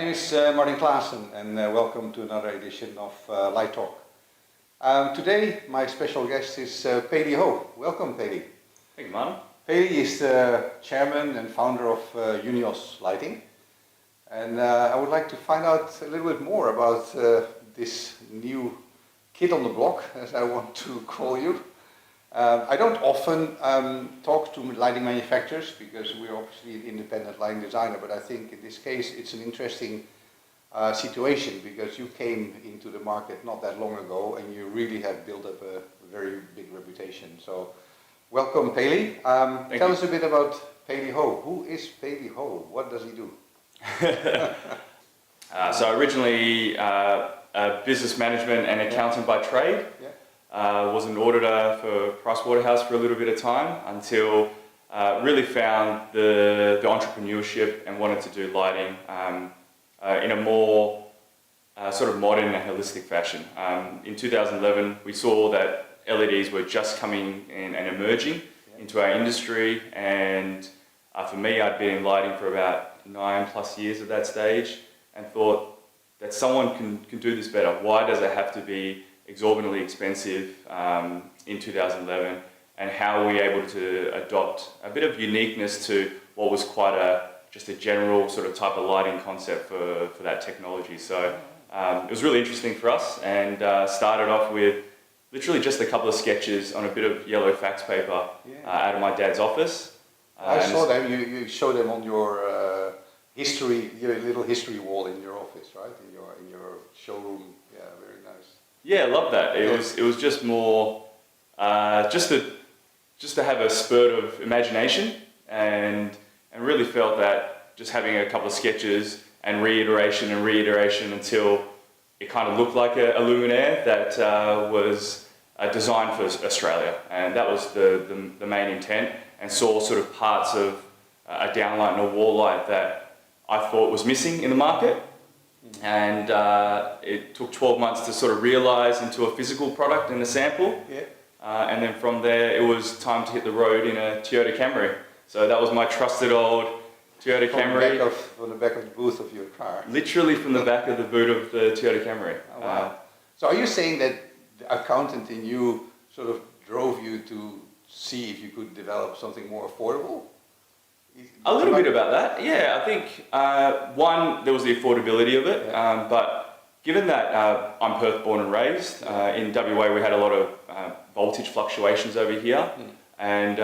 name is Martin Klaasen and welcome to another edition of Light Talk. Today my special guest is Paley Ho. Welcome, Paley. Thank you, Martin. Paley is the chairman and founder of Unios Lighting, and I would like to find out a little bit more about this new kid on the block, as I want to call you. I don't often talk to lighting manufacturers because we're obviously an independent lighting designer, but I think in this case it's an interesting situation because you came into the market not that long ago and you really have built up a very big reputation. So welcome, Paley. Tell us a bit about Paley Ho. Who is Paley Ho? What does he do? So originally a business management and accountant by trade. Yeah. Was an auditor for Pricewaterhouse for a little bit of time until really found the entrepreneurship and wanted to do lighting in a more sort of modern and holistic fashion. In 2011 we saw that LEDs were just coming in and emerging into our industry, and for me I'd been in lighting for about 9+ years at that stage and thought that someone can do this better. Why does it have to be exorbitantly expensive in 2011, and how are we able to adopt a bit of uniqueness to what was quite just a general sort of type of lighting concept for that technology. So it was really interesting for us, and started off with literally just a couple of sketches on a bit of yellow fax paper out of my dad's office. I saw them, you showed them on your your little history wall in your office, right? In your showroom. Yeah, very nice. Yeah, I love that. It was just more just to have a spurt of imagination, and really felt that just having a couple of sketches and reiteration until it kind of looked like a luminaire that was designed for Australia, and that was the main intent. And saw sort of parts of a downlight and a wall light that I thought was missing in the market. And it took 12 months to sort of realise into a physical product and a sample. Yeah. And then from there, it was time to hit the road in a Toyota Camry. So that was my trusted old Toyota Camry. From the back of the booth of your car. Literally from the back of the boot of the Toyota Camry. Oh, wow. So are you saying that the accountant in you sort of drove you to see if you could develop something more affordable? A little bit about that, yeah. I think one, there was the affordability of it, but given that I'm Perth born and raised, in WA we had a lot of voltage fluctuations over here, and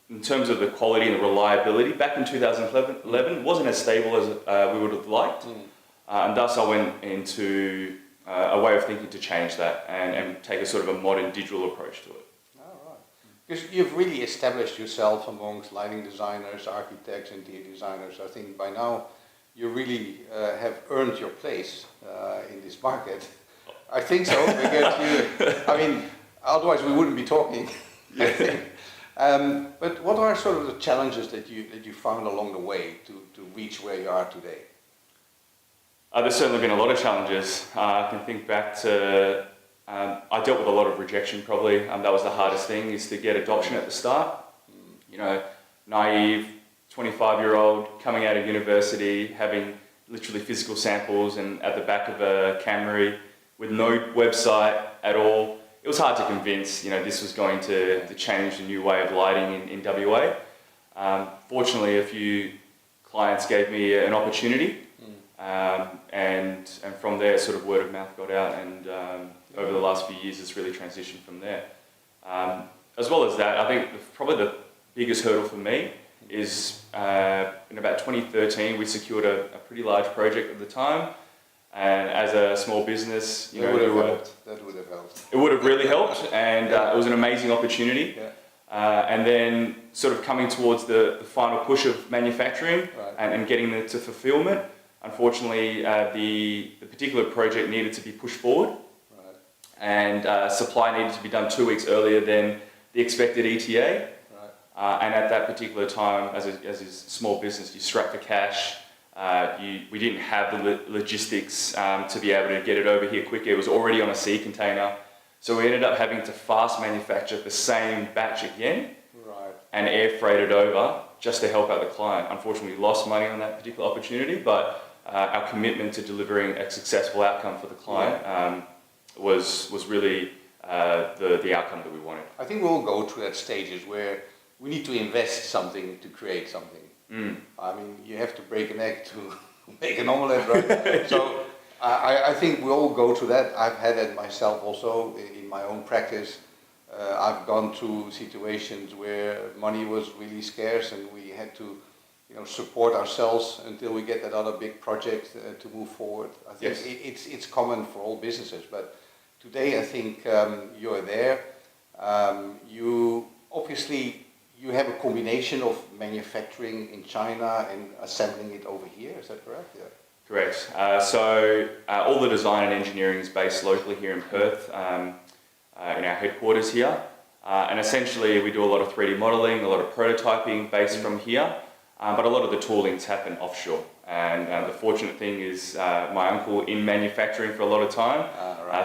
in terms of the quality and the reliability, back in 2011 wasn't as stable as we would have liked, and thus I went into a way of thinking to change that and take a sort of a modern digital approach to it. Because you've really established yourself amongst lighting designers, architects, interior designers. I think by now you really have earned your place in this market. I think so, because I mean, otherwise we wouldn't be talking. I think. But what are sort of the challenges that you found along the way to reach where you are today? There's certainly been a lot of challenges. I can think back to I dealt with a lot of rejection probably. That was the hardest thing, is to get adoption at the start. You know, naive 25-year-old coming out of university, having literally physical samples and at the back of a Camry with no website at all. It was hard to convince, you know, this was going to change the new way of lighting in WA. Fortunately, a few clients gave me an opportunity, and from there sort of word of mouth got out, and over the last few years it's really transitioned from there. As well as that, I think probably the biggest hurdle for me is in about 2013 we secured a pretty large project at the time, and as a small business, you know, that would have helped. It would have really helped, and it was an amazing opportunity. And then sort of coming towards the final push of manufacturing and getting it to fulfillment, unfortunately the particular project needed to be pushed forward. And supply needed to be done 2 weeks earlier than the expected ETA. And at that particular time, as a small business, you strapped for cash. We didn't have the logistics to be able to get it over here quicker. It was already on a sea container. So we ended up having to fast manufacture the same batch again and air freight it over just to help out the client. Unfortunately, we lost money on that particular opportunity, but our commitment to delivering a successful outcome for the client was really the outcome that we wanted. I think we'll go through that stages where we need to invest something to create something. I mean, you have to break an egg to make an omelette, right? So I think we all go through that. I've had it myself also in my own practice. I've gone through situations where money was really scarce and we had to, support ourselves until we get that other big project to move forward. I think it's common for all businesses, but today I think you're there. You obviously have a combination of manufacturing in China and assembling it over here. Is that correct? Yeah. Correct. So all the design and engineering is based locally here in Perth, in our headquarters here. And essentially we do a lot of 3D modelling, a lot of prototyping based from here, but a lot of the toolings happen offshore. And the fortunate thing is my uncle in manufacturing for a lot of time,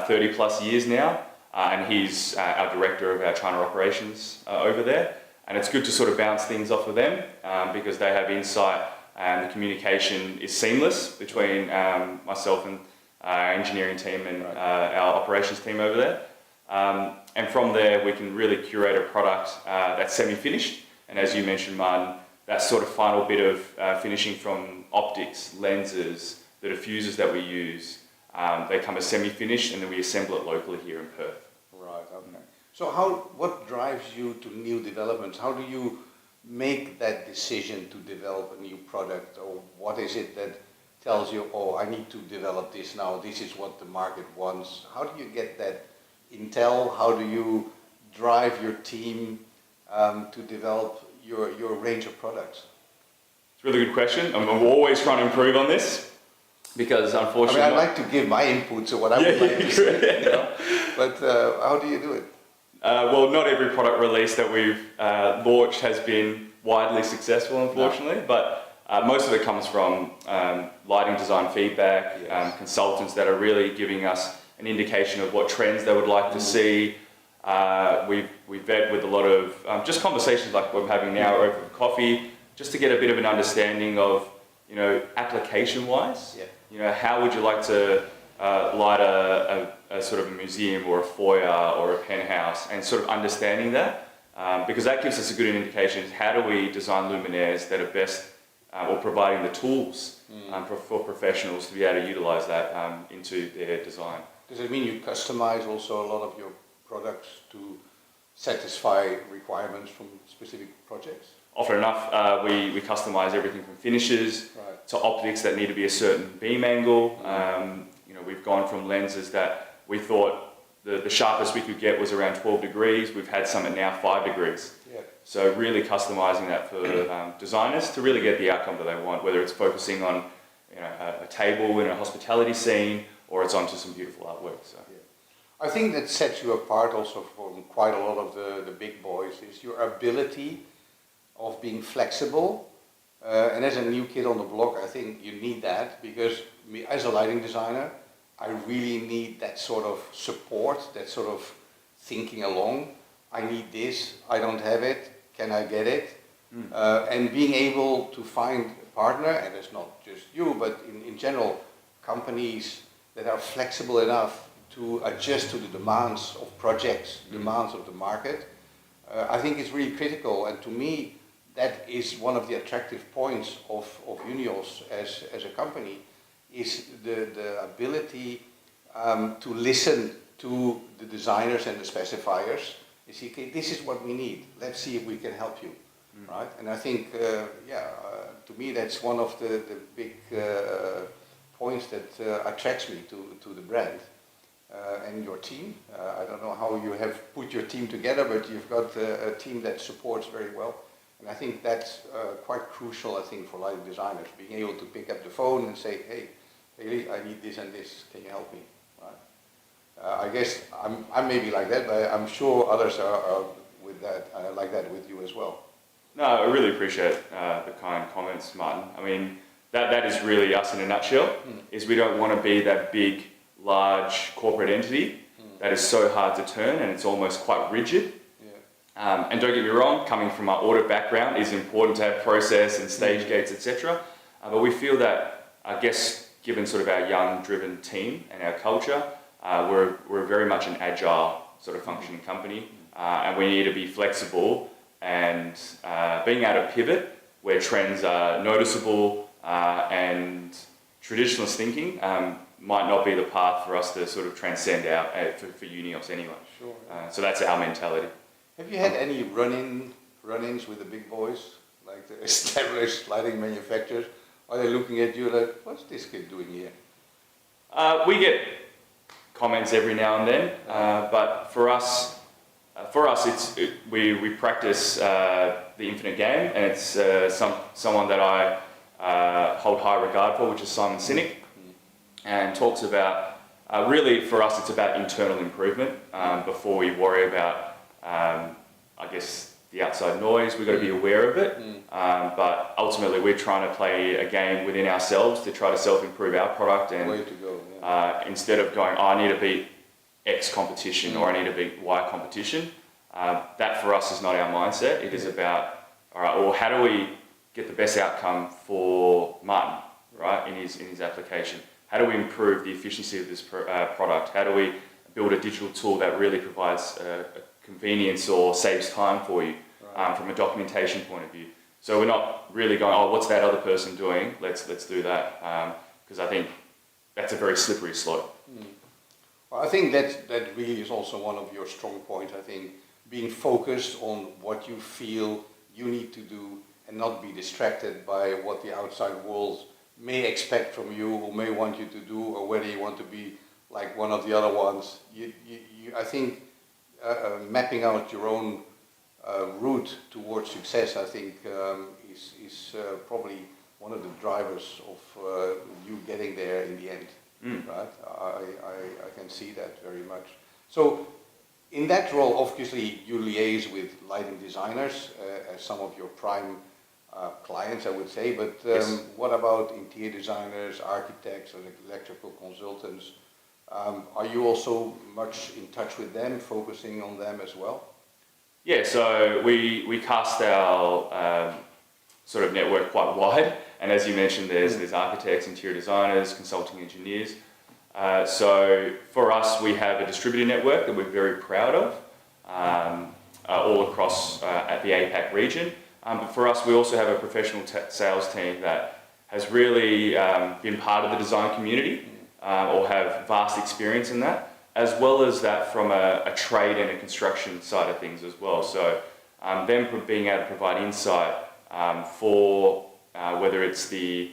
30 plus years now, and he's our director of our China operations over there. And it's good to sort of bounce things off of them because they have insight and the communication is seamless between myself and our engineering team and our operations team over there. And from there we can really curate a product that's semi-finished, and as you mentioned, Martin, that sort of final bit of finishing from optics, lenses, the diffusers that we use, they come as semi-finished and then we assemble it locally here in Perth. Right, okay. So what drives you to new developments? How do you make that decision to develop a new product, or what is it that tells you, oh, I need to develop this now, this is what the market wants? How do you get that intel? How do you drive your team to develop your range of products? It's a really good question. I'm always trying to improve on this because unfortunately... I like to give my input to what I would like to see, but how do you do it? Well, not every product release that we've launched has been widely successful, unfortunately, but most of it comes from lighting design feedback, consultants that are really giving us an indication of what trends they would like to see. We've vet with a lot of just conversations like we're having now over coffee, just to get a bit of an understanding of, application-wise, how would you like to light a sort of a museum or a foyer or a penthouse, and sort of understanding that, because that gives us a good indication of how do we design luminaires that are best or providing the tools for professionals to be able to utilise that into their design. Does it mean you customise also a lot of your products to satisfy requirements from specific projects? Often enough, we customise everything from finishes to optics that need to be a certain beam angle. We've gone from lenses that we thought the sharpest we could get was around 12 degrees. We've had some at now 5 degrees. So really customising that for designers to really get the outcome that they want, whether it's focusing on a table in a hospitality scene or it's onto some beautiful artwork. So. I think that sets you apart also from quite a lot of the big boys is your ability of being flexible. And as a new kid on the block, I think you need that, because as a lighting designer, I really need that sort of support, that sort of thinking along. I need this, I don't have it, can I get it? And being able to find a partner, and it's not just you, but in general, companies that are flexible enough to adjust to the demands of projects, demands of the market, I think is really critical. And to me, that is one of the attractive points of Unios as a company, is the ability to listen to the designers and the specifiers. You see, okay, this is what we need. Let's see if we can help you, right? And I think, to me, that's one of the big points that attracts me to the brand and your team. I don't know how you have put your team together, but you've got a team that supports very well. And I think that's quite crucial, I think, for lighting designers, being able to pick up the phone and say, hey, Paley, I need this and this, can you help me? Right? I guess I'm maybe like that, but I'm sure others are with that, like that with you as well. No, I really appreciate the kind comments, Martin. I mean, that is really us in a nutshell, is we don't want to be that big, large corporate entity that is so hard to turn and it's almost quite rigid. And don't get me wrong, coming from our audit background, is important to have process and stage gates, etc. But we feel that I guess given sort of our young, driven team and our culture, we're very much an agile sort of functioning company, and we need to be flexible and being able to pivot where trends are noticeable and traditionalist thinking might not be the path for us to sort of transcend out for Unios anyway. Sure. So that's our mentality. Have you had any run-ins with the big boys, like the established lighting manufacturers? Are they looking at you like, what's this kid doing here? We get comments every now and then, but for us, we practice the infinite game, and it's someone that I hold high regard for, which is Simon Sinek, and talks about really for us it's about internal improvement before we worry about I guess the outside noise. We've got to be aware of it, but ultimately we're trying to play a game within ourselves to try to self-improve our product, and Way to go. instead of going, oh, I need to beat X competition or I need to beat Y competition, that for us is not our mindset. It is about, all right, well, how do we get the best outcome for Martin, right, in his application? How do we improve the efficiency of this product? How do we build a digital tool that really provides a convenience or saves time for you from a documentation point of view? So we're not really going, oh, what's that other person doing? Let's do that, because I think that's a very slippery slope. Well, I think that really is also one of your strong points. I think being focused on what you feel you need to do and not be distracted by what the outside world may expect from you or may want you to do, or whether you want to be like one of the other ones. I think mapping out your own route towards success, I think, is probably one of the drivers of you getting there in the end. Right? I can see that very much. So in that role, obviously you liaise with lighting designers as some of your prime clients, I would say, but Yes. what about interior designers, architects, or electrical consultants? Are you also much in touch with them, focusing on them as well? Yeah, so we cast our sort of network quite wide, and as you mentioned, there's architects, interior designers, consulting engineers. So for us, we have a distributor network that we're very proud of, all across at the APAC region. But for us, we also have a professional sales team that has really been part of the design community or have vast experience in that, as well as that from a trade and a construction side of things as well. So them being able to provide insight for whether it's the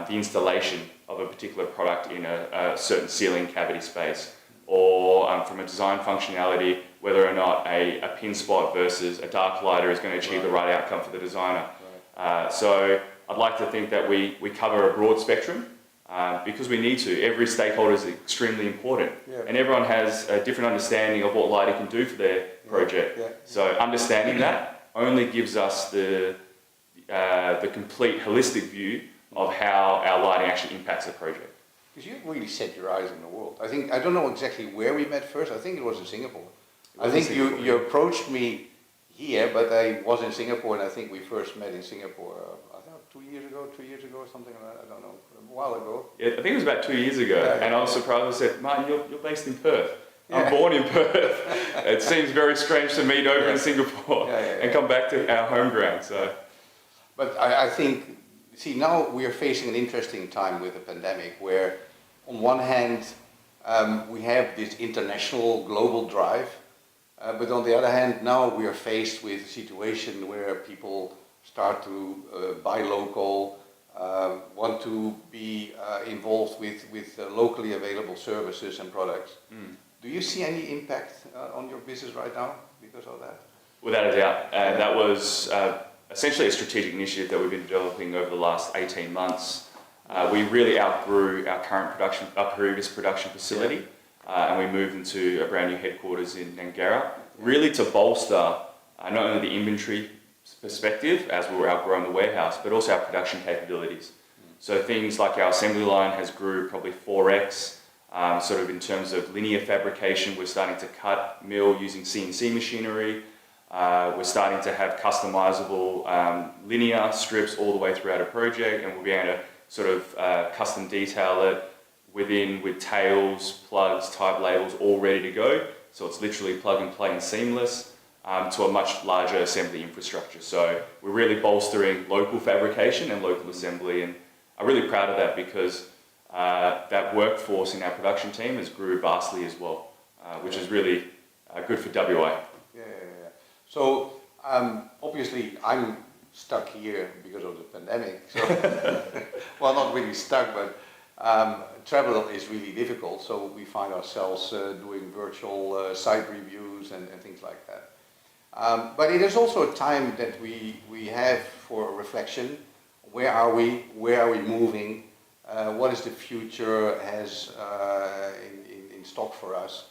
installation of a particular product in a certain ceiling cavity space, or from a design functionality, whether or not a pin spot versus a dark lighter is going to achieve the right outcome for the designer. So I'd like to think that we cover a broad spectrum because we need to. Every stakeholder is extremely important, and everyone has a different understanding of what lighting can do for their project. So understanding that only gives us the complete holistic view of how our lighting actually impacts the project. Because you really set your eyes on the world. I don't know exactly where we met first. I think it was in Singapore. I think you approached me here, but I was in Singapore, and I think we first met in Singapore, I don't know, 2 years ago, 3 years ago, or something like that. I don't know, a while ago. Yeah, I think it was about 2 years ago, and I was surprised. I said, Martin, you're based in Perth. I'm born in Perth. It seems very strange to meet over in Singapore and come back to our home ground. So. But I think, see, now we are facing an interesting time with the pandemic, where on one hand we have this international global drive, but on the other hand now we are faced with a situation where people start to buy local, want to be involved with locally available services and products. Do you see any impact on your business right now because of that? Without a doubt. That was essentially a strategic initiative that we've been developing over the last 18 months. We really outgrew our previous production facility, and we moved into a brand new headquarters in Nangara, really to bolster not only the inventory perspective as we were outgrowing the warehouse, but also our production capabilities. So things like our assembly line has grew probably 4x, sort of in terms of linear fabrication. We're starting to cut, mill using CNC machinery. We're starting to have customizable linear strips all the way throughout a project, and we'll be able to sort of custom detail it with tails, plugs, type labels all ready to go. So it's literally plug and play and seamless to a much larger assembly infrastructure. So we're really bolstering local fabrication and local assembly, and I'm really proud of that because that workforce in our production team has grew vastly as well, which is really good for WA. Yeah. So obviously I'm stuck here because of the pandemic. So well, not really stuck, but travel is really difficult. So we find ourselves doing virtual site reviews and things like that. But it is also a time that we have for reflection. Where are we? Where are we moving? What is the future has in stock for us?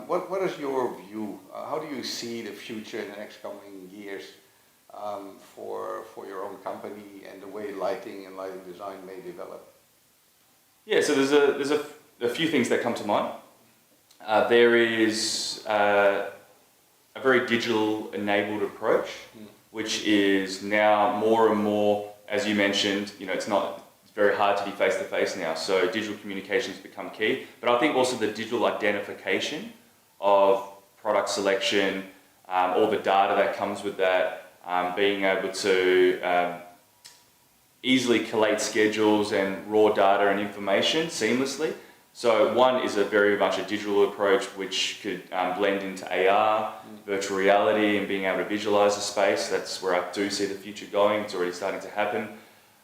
What is your view? How do you see the future in the next coming years for your own company and the way lighting and lighting design may develop? Yeah, so there's a few things that come to mind. There is a very digital enabled approach, which is now more and more, as you mentioned, it's very hard to be face to face now. So digital communications become key, but I think also the digital identification of product selection, all the data that comes with that, being able to easily collate schedules and raw data and information seamlessly. So one is a very much a digital approach which could blend into AR, virtual reality, and being able to visualize the space. That's where I do see the future going. It's already starting to happen.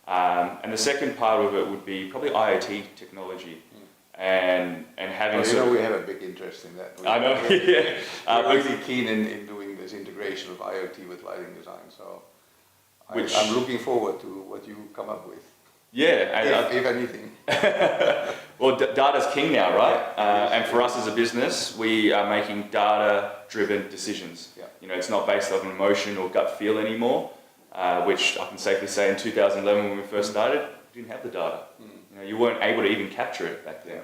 And the second part of it would be probably IoT technology and having we have a big interest in that. I know, yeah. We're really keen in doing this integration of IoT with lighting design. So I'm looking forward to what you come up with. Yeah. If anything. Well, data's king now, right? And for us as a business, we are making data-driven decisions. Yeah. It's not based on emotion or gut feel anymore, which I can safely say in 2011 when we first started, we didn't have the data. You weren't able to even capture it back then.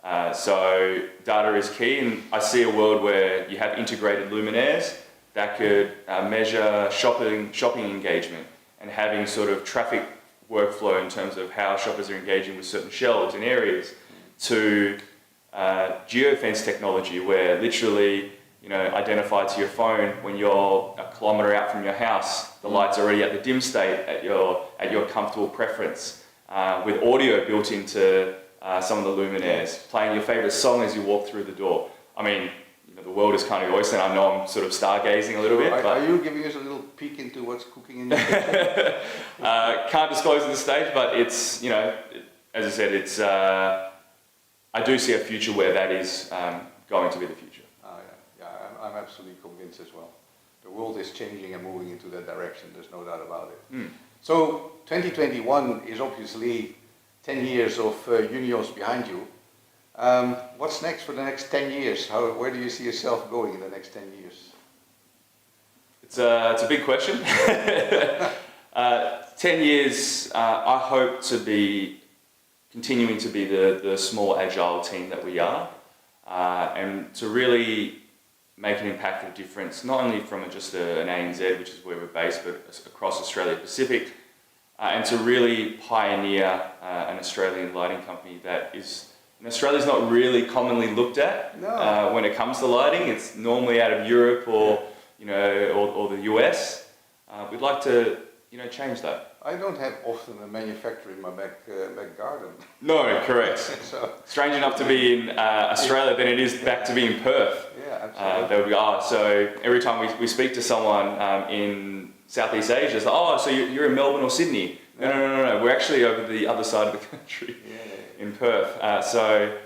Yeah. So data is key, and I see a world where you have integrated luminaires that could measure shopping engagement and having sort of traffic workflow in terms of how shoppers are engaging with certain shelves and areas, to geofence technology where literally identify to your phone when you're a kilometre out from your house, the light's already at the dim state at your comfortable preference, with audio built into some of the luminaires, playing your favourite song as you walk through the door. I mean, the world is kind of oyster, and I know I'm sort of stargazing a little bit. Are you giving us a little peek into what's cooking in your kitchen? Can't disclose at this stage, but it's, as I said, it's. I do see a future where that is going to be the future. Yeah, I'm absolutely convinced as well. The world is changing and moving into that direction. There's no doubt about it. So 2021 is obviously 10 years of Unios behind you. What's next for the next 10 years? Where do you see yourself going in the next 10 years? It's a big question. 10 years, I hope to be continuing to be the small agile team that we are, and to really make an impactful difference, not only from just an ANZ, which is where we're based, but across Australia Pacific, and to really pioneer an Australian lighting company that is, in Australia, is not really commonly looked at. No. When it comes to lighting. It's normally out of Europe or the US. We'd like to change that. I don't have often a manufacturer in my back garden. No, correct. So, strange enough to be in Australia than it is back to be in Perth. Yeah, absolutely. There we are. So every time we speak to someone in Southeast Asia, it's like, oh, so you're in Melbourne or Sydney? No. We're actually over the other side of the country, in Perth. So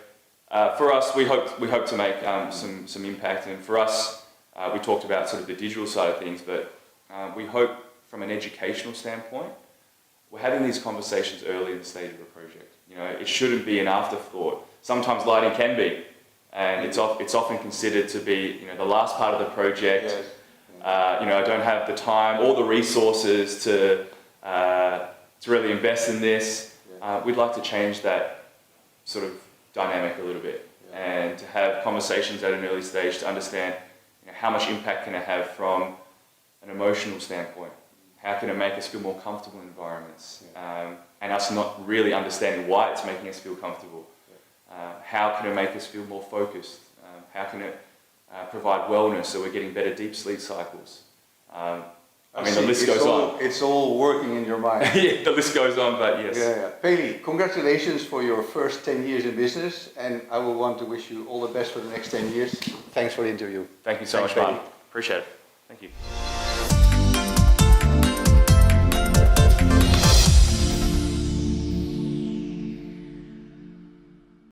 for us, we hope to make some impact. And for us, we talked about sort of the digital side of things, but we hope from an educational standpoint, we're having these conversations early in the stage of a project. It shouldn't be an afterthought. Sometimes lighting can be, and it's often considered to be the last part of the project. Yes. I don't have the time or the resources to really invest in this. We'd like to change that sort of dynamic a little bit, and to have conversations at an early stage to understand how much impact can it have from an emotional standpoint. How can it make us feel more comfortable in environments? And us not really understanding why it's making us feel comfortable. How can it make us feel more focused? How can it provide wellness so we're getting better deep sleep cycles? I mean, the list goes on. It's all working in your mind. Yeah, the list goes on, but yes. Yeah. Paley, congratulations for your first 10 years in business, and I will want to wish you all the best for the next 10 years. Thanks for the interview. Thank you so much, Martin. Appreciate it. Thank you.